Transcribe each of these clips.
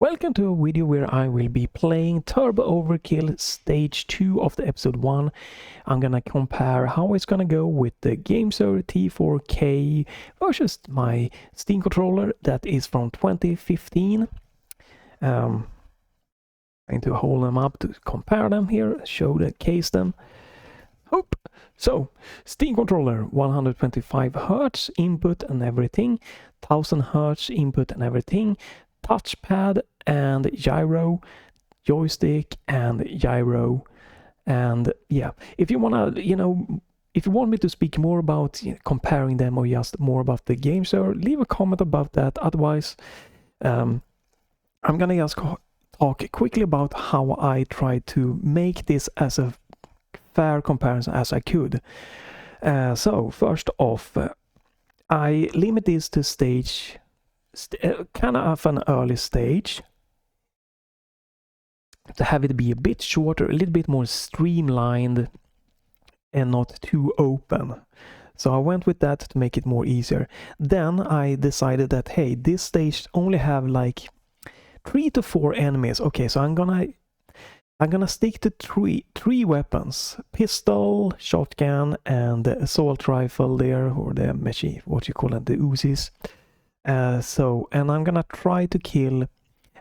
Welcome to a video where I will be playing Turbo Overkill Stage 2 of the Episode 1. I'm gonna compare how it's gonna go with the gamesir T4 versus my Steam controller that is from 2015. I'm going to hold them up to compare them here, show the case them. Hope. So, Steam controller, 125 Hz input and everything, 1000 Hz input and everything, touchpad and gyro, joystick and gyro. And yeah, if you wanna, if you want me to speak more about comparing them or just more about the games, or leave a comment about that. Otherwise, I'm gonna just talk quickly about how I tried to make this as a fair comparison as I could. So first off, I limit this to stage kind of an early stage to have it be a bit shorter, a little bit more streamlined and not too open. So I went with that to make it more easier. Then I decided that, hey, this stage only have like 3 to 4 enemies. Okay, so I'm gonna stick to three weapons: pistol, shotgun, and the assault rifle there, or the machine, what you call it, the Uzis. And I'm gonna try to kill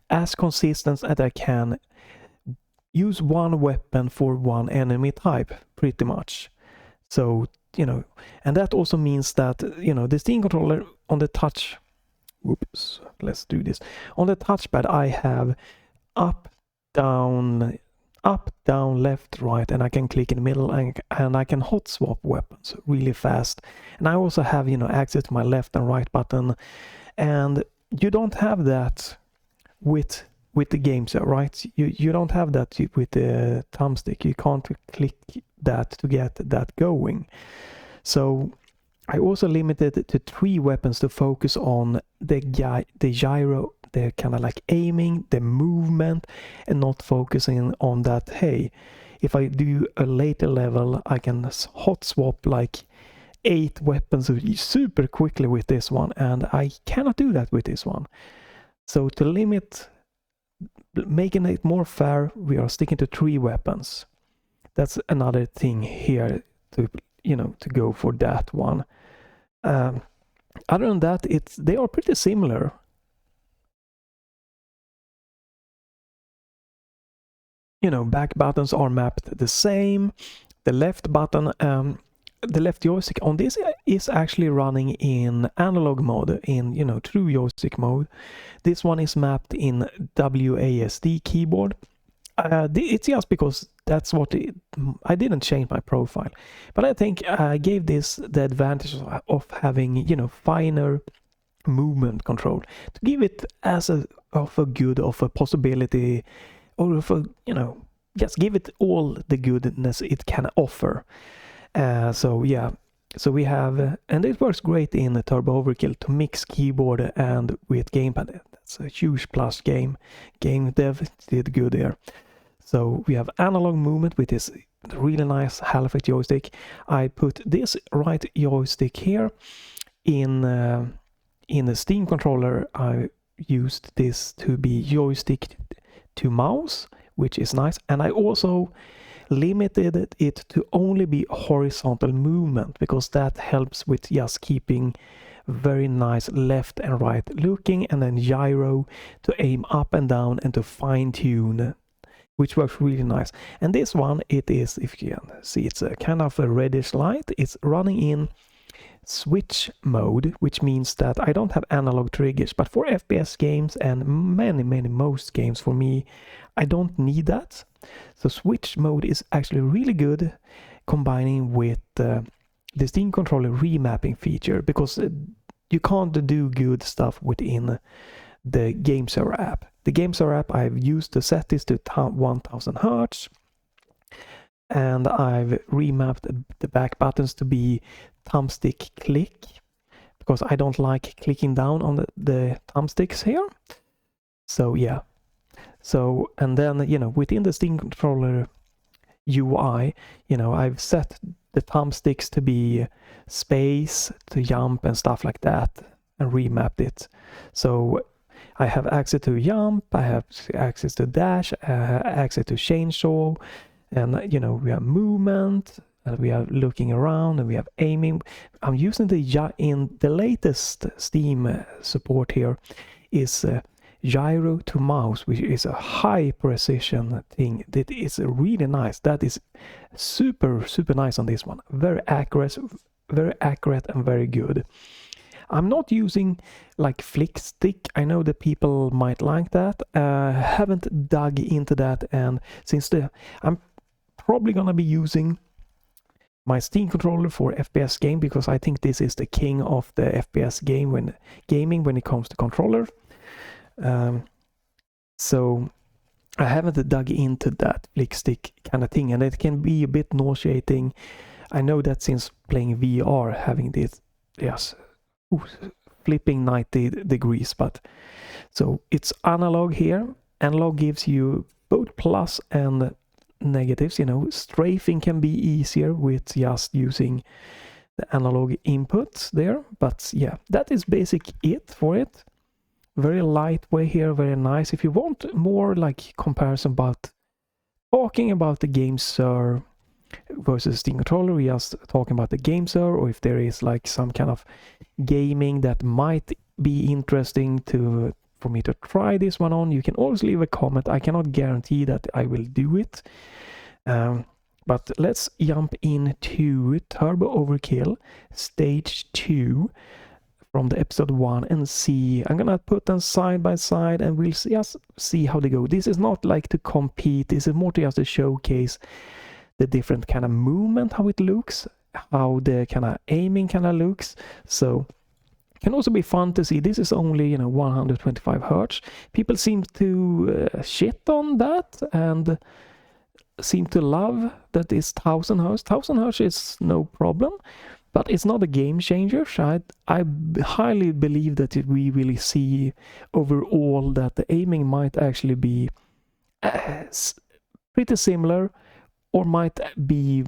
as consistent as I can. Use one weapon for one enemy type, pretty much. So, and that also means that, the Steam controller on the touch, whoops, let's do this. On the touchpad, I have up, down, left, right, and I can click in the middle, and I can hot swap weapons really fast. And I also have, access to my left and right button, and you don't have that with the games, right? You don't have that with the thumbstick. You can't click that to get that going. So I also limited it to 3 weapons to focus on the gyro, the kind of like aiming, the movement, and not focusing on that, hey, if I do a later level, I can hot swap like 8 weapons super quickly with this one, and I cannot do that with this one. So to limit, making it more fair, we are sticking to 3 weapons. That's another thing here to to go for that one. Other than that, they are pretty similar. Back buttons are mapped the same. The left button, the left joystick on this is actually running in analog mode, in true joystick mode. This one is mapped in WASD keyboard. It's just because that's what I didn't change my profile, but I think I gave this the advantage of having finer movement control to give it as a possibility, or just give it all the goodness it can offer. So yeah, so we have, and it works great in the Turbo Overkill to mix keyboard and with gamepad. That's a huge plus. Game dev did good there. So we have analog movement with this really nice half-effect joystick. I put this right joystick here in the Steam controller. I used this to be joystick to mouse, which is nice, and I also limited it to only be horizontal movement, because that helps with just keeping very nice left and right looking, and then gyro to aim up and down and to fine-tune, which works really nice. And this one, it is, if you can see, it's a kind of a reddish light. It's running in switch mode, which means that I don't have analog triggers, but for FPS games and most games for me, I don't need that. So switch mode is actually really good, combining with the Steam controller remapping feature, because you can't do good stuff within the gamesir app. The gamesir app, I've used to set this to 1000 Hz, and I've remapped the back buttons to be thumbstick click, because I don't like clicking down on the thumbsticks here. So yeah. So, and then, within the Steam controller UI, I've set the thumbsticks to be space, to jump and stuff like that, and remapped it. So I have access to jump, I have access to dash, access to chainsaw, and you know, we have movement, and we are looking around, and we have aiming. I'm using in the latest Steam support here is gyro to mouse, which is a high precision thing that is really nice. That is super nice on this one. Very accurate and very good. I'm not using like flick stick. I know that people might like that. Haven't dug into that, and since I'm probably gonna be using my Steam controller for FPS game, because I think this is the king of the FPS gaming when it comes to controller. So I haven't dug into that flick stick kind of thing, and it can be a bit nauseating. I know that since playing VR, having this, yes, flipping 90 degrees, but so it's analog here. Analog gives you both plus and negatives. You know, strafing can be easier with just using the analog inputs there, but yeah, that is basic it for it. Very lightweight here, very nice. If you want more like comparison about talking about the gamesir versus Steam controller, we just talking about the gamesir, or if there is like some kind of gaming that might be interesting for me to try this one on, you can always leave a comment. I cannot guarantee that I will do it, but let's jump into Turbo Overkill Stage 2 from the episode 1 and see. I'm gonna put them side by side and we'll just see how they go. This is not like to compete, this is more to just to showcase the different kind of movement, how it looks, how the kind of aiming kind of looks. So it can also be fun to see. This is only, you know, 125 hertz. People seem to shit on that and seem to love that is 1000 hertz. 1000 hertz is no problem, but it's not a game changer. So I highly believe that we will see overall that the aiming might actually be pretty similar, or might be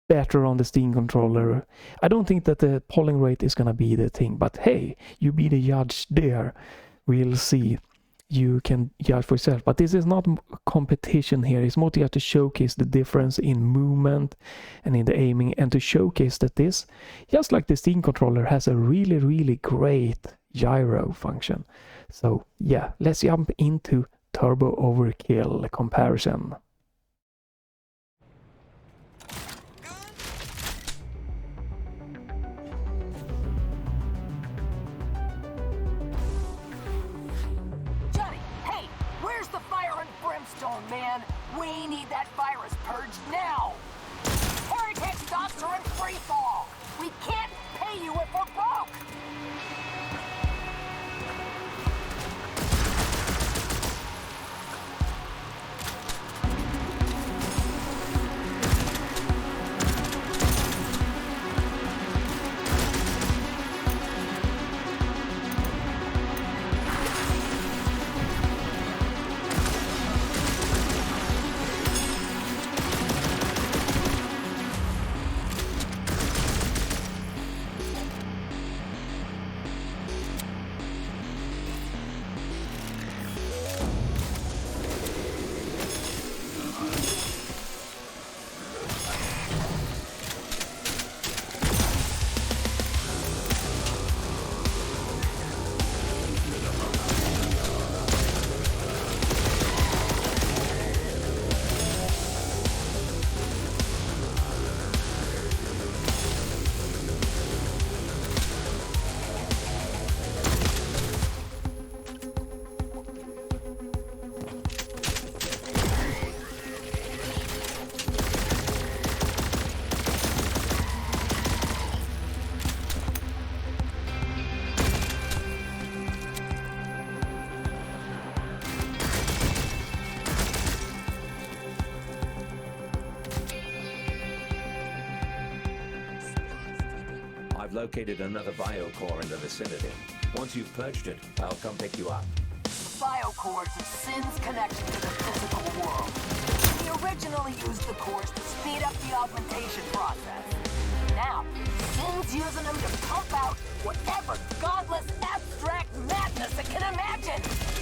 better on the Steam controller. I don't think that the polling rate is gonna be the thing, but hey, you be the judge there. We'll see. You can judge for yourself. But this is not competition here. It's more to showcase the difference in movement and in the aiming, and to showcase that this, just like the Steam controller, has a really great gyro function. So yeah, let's jump into Turbo Overkill comparison. Man, we need that virus purged now! Heritage stocks are in free fall! We can't pay you if we're broke! I've located another biocore in the vicinity. Once you've purged it, I'll come pick you up. Biocores are Sin's connection to the physical world. He originally used the cores to speed up the augmentation process. Now, Sin machine's using them to pump out whatever godless abstract madness it can imagine.